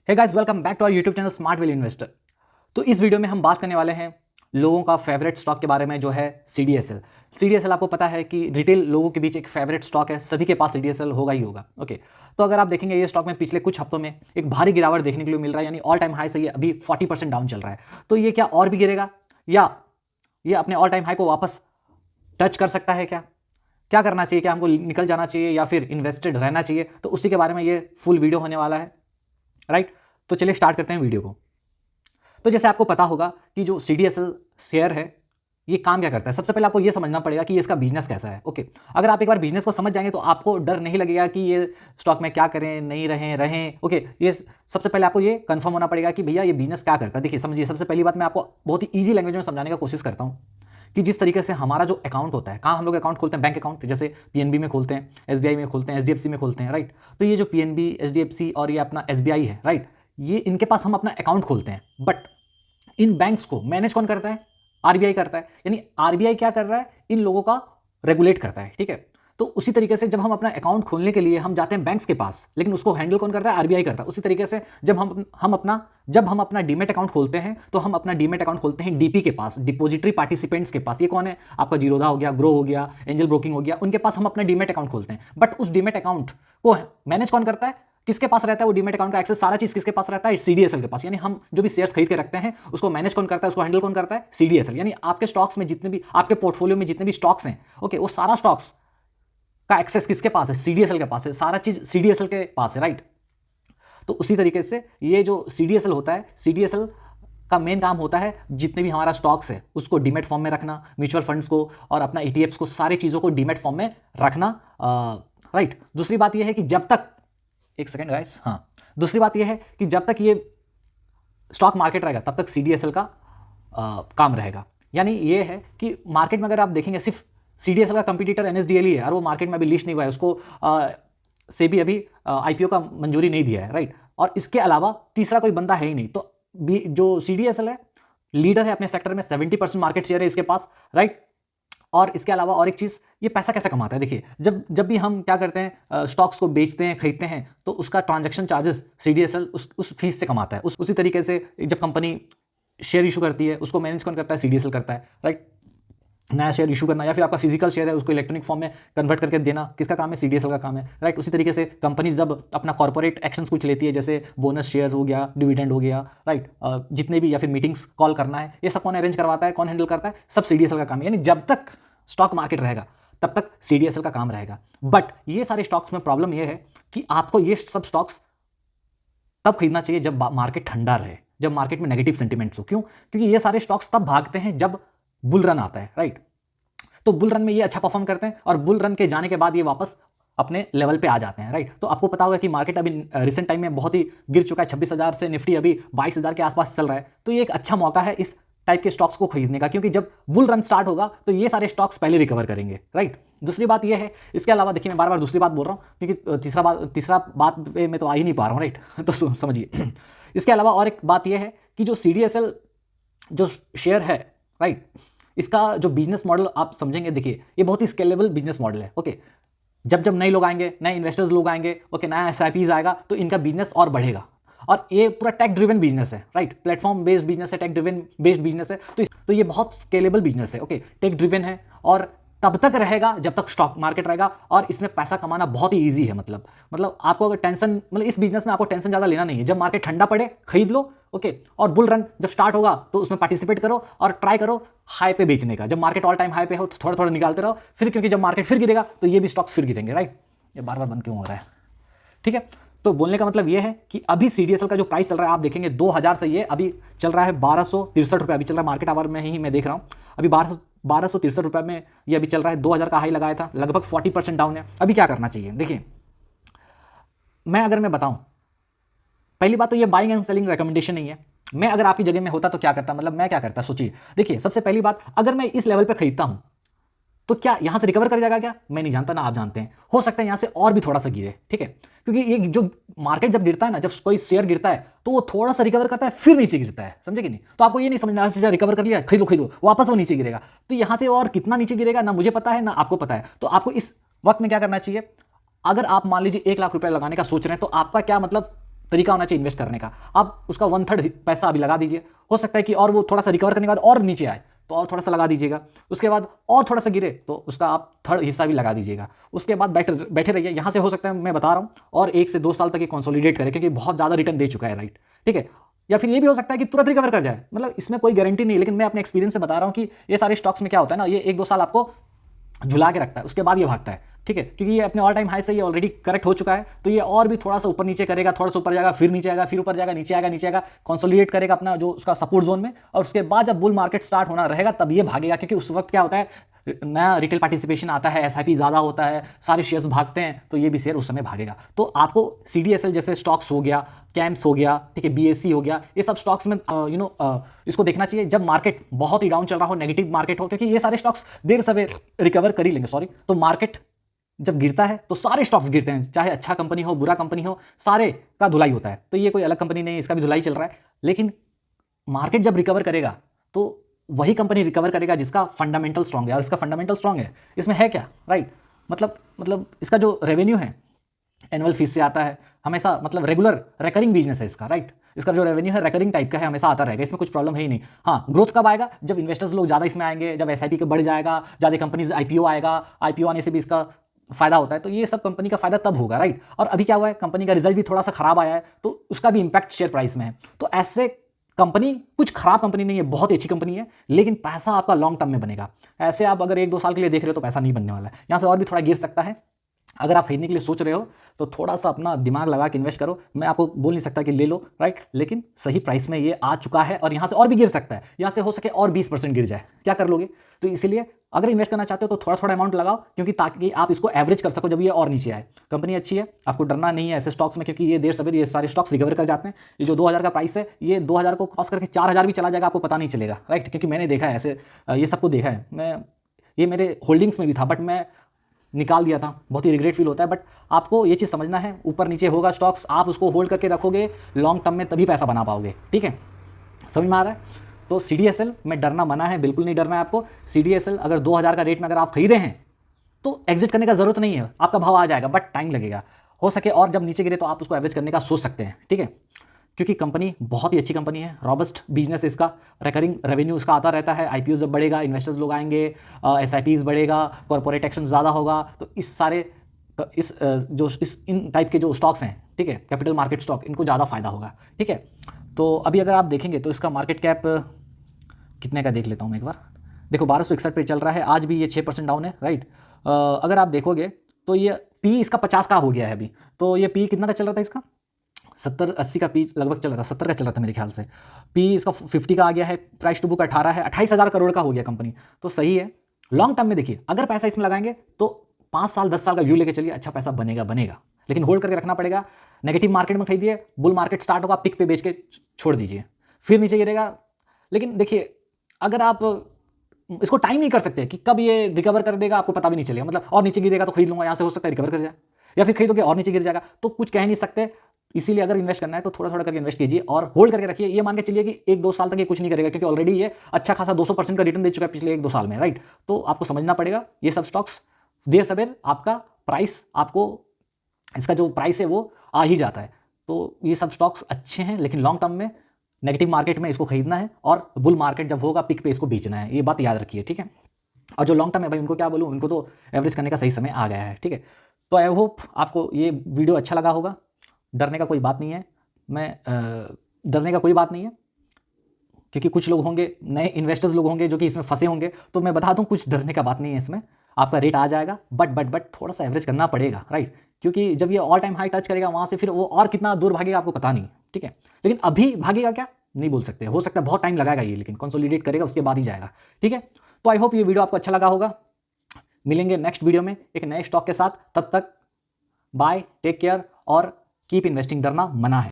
Hey guys, welcome back to our YouTube channel smart value investor. तो इस video में हम बात करने वाले हैं लोगों का फेवरेट स्टॉक के बारे में, जो है सीडीएसएल। सीडीएसएल आपको पता है कि रिटेल लोगों के बीच एक फेवरेट स्टॉक है, सभी के पास सीडीएसएल होगा ही होगा। ओके, तो अगर आप देखेंगे ये स्टॉक में पिछले कुछ हफ्तों में एक भारी गिरावट देखने के लिए मिल रहा है, यानी ऑल टाइम हाई से ये अभी 40% डाउन चल रहा है। तो ये क्या और भी गिरेगा या ये अपने ऑल टाइम हाई को वापस टच कर सकता है? क्या करना चाहिए? क्या हमको निकल जाना चाहिए या फिर इन्वेस्टेड रहना चाहिए? तो उसी के बारे में ये फुल वीडियो होने वाला है, राइट। तो चलिए स्टार्ट करते हैं वीडियो को। तो जैसे आपको पता होगा कि जो सीडीएसएल शेयर है ये काम क्या करता है। सबसे पहले आपको ये समझना पड़ेगा कि इसका बिजनेस कैसा है। ओके, अगर आप एक बार बिजनेस को समझ जाएंगे तो आपको डर नहीं लगेगा कि ये स्टॉक में क्या करें, नहीं रहें। ओके, ये सबसे पहले आपको ये कंफर्म होना पड़ेगा कि भैया ये बिजनेस क्या करता है। देखिए समझिए, सबसे पहली बात मैं आपको बहुत ही ईजी लैंग्वेज में समझाने का कोशिश करता हूँ कि जिस तरीके से हमारा जो अकाउंट होता है, कहाँ हम लोग अकाउंट खोलते हैं, बैंक अकाउंट, जैसे पीएनबी में खोलते हैं, एसबीआई में खोलते हैं, एचडीएफसी में खोलते हैं, राइट। तो ये जो पीएनबी, एचडीएफसी और ये अपना एसबीआई है, राइट, ये इनके पास हम अपना अकाउंट खोलते हैं। बट इन बैंक्स को मैनेज कौन करता है? आरबीआई करता है। यानी आरबीआई क्या कर रहा है? इन लोगों का रेगुलेट करता है, ठीक है। तो उसी तरीके से जब हम अपना अकाउंट खोलने के लिए हम जाते हैं बैंक्स के पास, लेकिन उसको हैंडल कौन करता है? आरबीआई करता है। उसी तरीके से जब हम अपना डीमेट अकाउंट खोलते हैं तो हम अपना डीमेट अकाउंट खोलते हैं डीपी के पास, डिपॉजिटरी पार्टिसिपेंट्स के पास। ये कौन है? आपका जीरोधा हो गया, ग्रो हो गया, एंजल ब्रोकिंग हो गया, उनके पास हम अपना डीमेट अकाउंट खोलते हैं। बट उस डीमेट अकाउंट को मैनेज कौन करता है? किसके पास रहता है वो डीमेट अकाउंट का एक्सेस? सारा चीज किसके पास रहता है? सीडीएसएल के पास। यानी हम जो भी शेयर्स खरीद के रखते हैं उसको मैनेज कौन करता है, उसको हैंडल कौन करता है? सीडीएसएल। यानी आपके स्टॉक्स में जितने भी, आपके पोर्टफोलियो में जितने भी स्टॉक्स हैं, ओके, वो सारा स्टॉक्स का एक्सेस किसके पास है? सीडीएसएल के पास है। सारा चीज सीडीएसएल के पास है, राइट। तो उसी तरीके से ये जो सीडीएसएल होता है, सीडीएसएल का मेन काम होता है जितने भी हमारा स्टॉक्स है उसको डीमेट फॉर्म में रखना, म्यूचुअल फंड्स को और अपना ईटीएफ्स को, सारी चीज़ों को डीमेट फॉर्म में रखना, राइट। दूसरी बात यह है कि जब तक, एक सेकेंड गाइस, हाँ, दूसरी बात यह है कि जब तक ये स्टॉक मार्केट रहेगा तब तक सीडीएसएल का काम रहेगा। यानी ये है कि मार्केट में अगर आप देखेंगे सिर्फ सीडीएसएल का कंपटीटर एनएसडीएल ही है और वो मार्केट में अभी लिस्ट नहीं हुआ है, उसको सेबी अभी आईपीओ का मंजूरी नहीं दिया है, राइट। और इसके अलावा तीसरा कोई बंदा है ही नहीं। तो जो सीडीएसएल है लीडर है अपने सेक्टर में, 70% मार्केट शेयर है इसके पास, राइट। और इसके अलावा और एक चीज़, ये पैसा कैसे कमाता है? देखिए, जब भी हम क्या करते हैं, स्टॉक्स को बेचते हैं, खरीदते हैं, तो उसका ट्रांजैक्शन चार्जेस सीडीएसएल उस फीस से कमाता है। उसी तरीके से जब कंपनी शेयर इशू करती है उसको मैनेज कौन करता है? सीडीएसएल करता है, राइट। नया शेयर इशू करना या फिर आपका फिजिकल शेयर है उसको इलेक्ट्रॉनिक फॉर्म में कन्वर्ट करके देना, किसका काम है? सीडीएसएल का काम है, राइट। उसी तरीके से कंपनी जब अपना कॉर्पोरेट एक्शंस कुछ लेती है, जैसे बोनस शेयर्स हो गया, डिविडेंड हो गया, राइट, जितने भी, या फिर मीटिंग्स कॉल करना है, ये सब कौन अरेंज करवाता है, कौन हैंडल करता है? सब सीडीएसएल का काम है। यानी जब तक स्टॉक मार्केट रहेगा तब तक सीडीएसएल का काम रहेगा। बट ये सारे स्टॉक्स में प्रॉब्लम ये है कि आपको ये सब स्टॉक्स तब खरीदना चाहिए जब मार्केट ठंडा रहे, जब मार्केट में नेगेटिव सेंटिमेंट्स हो। क्यों? क्योंकि ये सारे स्टॉक्स तब भागते हैं जब बुल रन आता है, राइट। तो बुल रन में ये अच्छा परफॉर्म करते हैं और बुल रन के जाने के बाद ये वापस अपने लेवल पे आ जाते हैं, राइट। तो आपको पता होगा कि मार्केट अभी रिसेंट टाइम में बहुत ही गिर चुका है, 26,000 से निफ्टी अभी 22,000 के आसपास चल रहा है। तो ये एक अच्छा मौका है इस टाइप के स्टॉक्स को खरीदने का, क्योंकि जब बुल रन स्टार्ट होगा तो ये सारे स्टॉक्स पहले रिकवर करेंगे, राइट। दूसरी बात ये है, इसके अलावा देखिए, मैं बार बार दूसरी बात बोल रहा हूँ क्योंकि तीसरा बात पे मैं तो आ ही नहीं पा रहा हूँ, राइट। तो समझिए, इसके अलावा और एक बात यह है कि जो सीडीएसएल जो शेयर है, राइट, इसका जो बिजनेस मॉडल आप समझेंगे, देखिए ये बहुत ही स्केलेबल बिजनेस मॉडल है। ओके, जब नए लोग आएंगे, नए इन्वेस्टर्स लोग आएंगे, ओके, नया एसआईपीज आएगा तो इनका बिजनेस और बढ़ेगा। और ये पूरा टेक ड्रिवन बिजनेस है, राइट, प्लेटफॉर्म बेस्ड बिजनेस है, टेक ड्रिवन बेस्ड बिजनेस है। तो ये बहुत स्केलेबल बिजनेस है, ओके, टेक ड्रिवन है और तब तक रहेगा जब तक स्टॉक मार्केट रहेगा। और इसमें पैसा कमाना बहुत ही ईजी है। मतलब आपको अगर टेंशन, मतलब इस बिजनेस में आपको टेंशन ज़्यादा लेना नहीं है। जब मार्केट ठंडा पड़े खरीद लो, ओके, और बुल रन जब स्टार्ट होगा तो उसमें पार्टिसिपेट करो और ट्राई करो हाई पे बेचने का। जब मार्केट ऑल टाइम हाई पे हो तो थोड़ा थोड़ा निकालते रहो, फिर क्योंकि जब मार्केट फिर गिरेगा तो ये भी स्टॉक्स फिर गिरेंगे, राइट। ये बार बार बंद क्यों हो रहा है? ठीक है, तो बोलने का मतलब ये है कि अभी सीडीएसएल का जो प्राइस चल रहा है, आप देखेंगे 2000 से ये अभी चल रहा है 1263 रुपये, अभी चल रहा है मार्केट आवर में ही मैं देख रहा हूँ। अभी 1263 रुपये में ये अभी चल रहा है। 2000 का हाई लगाया था, लगभग 40% डाउन है। अभी क्या करना चाहिए? देखिए, अगर मैं बताऊं, पहली बात तो ये बाइंग एंड सेलिंग रिकमेंडेशन नहीं है। मैं अगर आपकी जगह में होता तो क्या करता, मतलब मैं क्या करता, सोचिए। देखिए, सबसे पहली बात, अगर मैं इस लेवल पे खरीदता हूं तो क्या यहां से रिकवर कर जाएगा? क्या मैं नहीं जानता, ना आप जानते हैं। हो सकता है यहां से और भी थोड़ा सा गिरे, ठीक है, क्योंकि ये जो मार्केट जब गिरता है ना, जब कोई शेयर गिरता है तो वो थोड़ा सा रिकवर करता है फिर नीचे गिरता है, समझे कि नहीं। तो आपको ये नहीं समझना है रिकवर कर लिया, खरीदो, वापस वो नीचे गिरेगा। तो यहां से और कितना नीचे गिरेगा ना मुझे पता है ना आपको पता है। तो आपको इस वक्त में क्या करना चाहिए? अगर आप मान लीजिए 1 लाख रुपए लगाने का सोच रहे हैं तो आपका क्या मतलब तरीका होना चाहिए इन्वेस्ट करने का। आप उसका 1/3 पैसा अभी लगा दीजिए, हो सकता है कि और वो थोड़ा सा रिकवर करने के बाद और नीचे आए तो और थोड़ा सा लगा दीजिएगा, उसके बाद और थोड़ा सा गिरे तो उसका आप 1/3 हिस्सा भी लगा दीजिएगा। उसके बाद बैठे रहिए। यहाँ से हो सकता है, मैं बता रहा हूँ, और 1 से 2 साल तक ये कंसोलिडेट करे, क्योंकि बहुत ज़्यादा रिटर्न दे चुका है, राइट। ठीक है, या फिर ये भी हो सकता है कि तुरंत रिकवर कर जाए, मतलब इसमें कोई गारंटी नहीं है, लेकिन मैं अपने एक्सपीरियंस से बता रहा हूँ कि ये सारे स्टॉक्स में क्या होता है ना, ये 1-2 साल आपको झुला के रखता है, उसके बाद ये भागता है। ठीक है, क्योंकि ये अपने ऑल टाइम हाई से ये ऑलरेडी करेक्ट हो चुका है, तो ये और भी थोड़ा सा ऊपर नीचे करेगा, थोड़ा सा ऊपर जाएगा, फिर नीचे आएगा, फिर ऊपर जाएगा, नीचे आएगा, नीचे आएगा, कंसोलिडेट करेगा अपना जो उसका सपोर्ट जोन में, और उसके बाद जब बुल मार्केट स्टार्ट होना रहेगा तब ये भागेगा, क्योंकि उस वक्त क्या होता है, नया रिटेल पार्टिसिपेशन आता है, एसआईपी ज़्यादा होता है, सारे शेयर्स भागते हैं, तो ये भी शेयर उस समय भागेगा। तो आपको सीडीएसएल जैसे स्टॉक्स हो गया, कैम्प्स हो गया, ठीक है, बीएससी हो गया, ये सब स्टॉक्स में इसको देखना चाहिए जब मार्केट बहुत ही डाउन चल रहा हो, नेगेटिव मार्केट हो, क्योंकि ये सारे स्टॉक्स देर सवेर रिकवर कर ही लेंगे। सॉरी, तो मार्केट जब गिरता है तो सारे स्टॉक्स गिरते हैं, चाहे अच्छा कंपनी हो, बुरा कंपनी हो, सारे का धुलाई होता है। तो ये कोई अलग कंपनी नहीं है, इसका भी धुलाई चल रहा है। लेकिन मार्केट जब रिकवर करेगा तो वही कंपनी रिकवर करेगा जिसका फंडामेंटल स्ट्रांग है, और इसका फंडामेंटल स्ट्रांग है, इसमें है क्या, राइट। मतलब इसका जो रेवेन्यू है एनुअल फीस से आता है हमेशा, मतलब रेगुलर रिकरिंग बिजनेस है इसका, राइट। इसका जो रेवेन्यू है रिकरिंग टाइप का है, हमेशा आता रहेगा, इसमें कुछ प्रॉब्लम है ही नहीं। हाँ, ग्रोथ कब आएगा, जब इन्वेस्टर्स लोग ज़्यादा इसमें आएंगे, जब एसआईपी का बढ़ जाएगा, ज़्यादा कंपनीज आईपीओ आएगा, आईपीओ आने से भी इसका फायदा होता है, तो ये सब कंपनी का फायदा तब होगा, राइट। और अभी क्या हुआ है, कंपनी का रिजल्ट भी थोड़ा सा खराब आया है, तो उसका भी इंपैक्ट शेयर प्राइस में है। तो ऐसे कंपनी कुछ खराब कंपनी नहीं है, बहुत ही अच्छी कंपनी है, लेकिन पैसा आपका लॉन्ग टर्म में बनेगा। ऐसे आप अगर 1-2 साल के लिए देख रहे हो तो पैसा नहीं बनने वाला है, यहाँ से और भी थोड़ा गिर सकता है। अगर आप खरीदने के लिए सोच रहे हो तो थोड़ा सा अपना दिमाग लगा के इन्वेस्ट करो। मैं आपको बोल नहीं सकता कि ले लो, राइट, लेकिन सही प्राइस में ये आ चुका है, और यहाँ से और भी गिर सकता है, यहाँ से हो सके और 20% गिर जाए, क्या कर लोगे। तो इसीलिए अगर इन्वेस्ट करना चाहते हो तो थोड़ा थोड़ा अमाउंट लगाओ, क्योंकि ताकि आप इसको एवरेज कर सको जब ये और नीचे आए। कंपनी अच्छी है, आपको डरना नहीं है ऐसे स्टॉक्स में, क्योंकि ये देर सवेर ये सारे स्टॉक्स रिकवर कर जाते हैं। ये जो 2000 का प्राइस है, ये 2000 को क्रॉस करके 4000 भी चला जाएगा, आपको पता नहीं चलेगा, राइट, क्योंकि मैंने देखा है ऐसे, ये सबको देखा है। ये मेरे होल्डिंग्स में भी था, बट मैं निकाल दिया था, बहुत ही रिग्रेट फील होता है। बट आपको ये चीज़ समझना है, ऊपर नीचे होगा स्टॉक्स, आप उसको होल्ड करके रखोगे लॉन्ग टर्म में, तभी पैसा बना पाओगे, ठीक है, समझ में आ रहा है। तो सीडीएसएल में डरना मना है, बिल्कुल नहीं डरना है आपको। सीडीएसएल अगर 2000 का रेट में अगर आप खरीदे हैं तो एग्जिट करने का जरूरत नहीं है, आपका भाव आ जाएगा, बट टाइम लगेगा। हो सके और जब नीचे गिरे तो आप उसको एवरेज करने का सोच सकते हैं, ठीक है, क्योंकि कंपनी बहुत ही अच्छी कंपनी है, रॉबस्ट बिजनेस इसका, रिकरिंग रेवेन्यू इसका आता रहता है। आईपीओ जब बढ़ेगा, इन्वेस्टर्स लोग आएंगे, एसआईपीज बढ़ेगा, कॉर्पोरेट एक्शन ज़्यादा होगा, तो इस सारे इन टाइप के जो स्टॉक्स हैं, ठीक है, कैपिटल मार्केट स्टॉक, इनको ज़्यादा फायदा होगा, ठीक है। तो अभी अगर आप देखेंगे तो इसका मार्केट कैप कितने का देख लेता हूँ मैं एक बार। देखो 1261 पे चल रहा है, आज भी ये 6% डाउन है, राइट। अगर आप देखोगे तो ये पी इसका 50 का हो गया है अभी। तो ये पी कितना का चल रहा था इसका, 70-80 का पी लगभग चल रहा था, 70 का चल रहा था मेरे ख्याल से। पी इसका 50 का आ गया है, प्राइस टू बुक 18 है, 28,000 करोड़ का हो गया कंपनी, तो सही है। लॉन्ग टर्म में देखिए, अगर पैसा इसमें लगाएंगे तो 5 साल 10 साल का व्यू लेके चलिए, अच्छा पैसा बनेगा, लेकिन होल्ड करके रखना पड़ेगा। नेगेटिव मार्केट में खरीदिए, बुल मार्केट स्टार्ट होगा, पिक पे बेच के छोड़ दीजिए, फिर नीचे गिरेगा। लेकिन देखिए, अगर आप इसको टाइम नहीं कर सकते कि कब ये रिकवर कर देगा, आपको पता भी नहीं चलेगा, मतलब और नीचे गिरेगा तो खरीद लूंगा, यहाँ से हो सकता है रिकवर कर जाए, या फिर खरीदोगे और नीचे गिर जाएगा, तो कुछ कह नहीं सकते। इसीलिए अगर इन्वेस्ट करना है तो थोड़ा थोड़ा करके इन्वेस्ट कीजिए और होल्ड करके रखिए। ये मान के चलिए कि 1-2 साल तक ये कुछ नहीं करेगा, क्योंकि ऑलरेडी ये अच्छा खासा 200% का रिटर्न दे चुका है पिछले 1-2 साल में, राइट। तो आपको समझना पड़ेगा, ये सब स्टॉक्स देर सवेर आपका प्राइस, आपको इसका जो प्राइस है वो आ ही जाता है। तो ये सब स्टॉक्स अच्छे हैं, लेकिन लॉन्ग टर्म में नेगेटिव मार्केट में इसको खरीदना है, और बुल मार्केट जब होगा पिक पे इसको बेचना है, ये बात याद रखिए, ठीक है। और जो लॉन्ग टर्म है भाई, उनको क्या बोलूँ, उनको तो एवरेज करने का सही समय आ गया है, ठीक है। तो आई होप आपको ये वीडियो अच्छा लगा होगा। डरने का कोई बात नहीं है, डरने का कोई बात नहीं है, क्योंकि कुछ लोग होंगे, नए इन्वेस्टर्स लोग होंगे जो कि इसमें फंसे होंगे, तो मैं बता दूं कुछ डरने का बात नहीं है इसमें। आपका रेट आ जाएगा, बट थोड़ा सा एवरेज करना पड़ेगा, राइट, क्योंकि जब ये ऑल टाइम हाई टच करेगा वहाँ से फिर वो और कितना दूर भागेगा आपको पता नहीं, ठीक है। लेकिन अभी भागेगा क्या नहीं बोल सकते, हो सकता है बहुत टाइम लगाएगा ये, लेकिन कंसोलिडेट करेगा उसके बाद ही जाएगा, ठीक है। तो आई होप ये वीडियो आपको अच्छा लगा होगा। मिलेंगे नेक्स्ट वीडियो में एक नए स्टॉक के साथ, तब तक बाय, टेक केयर और कीप इन्वेस्टिंग, डरना मना है।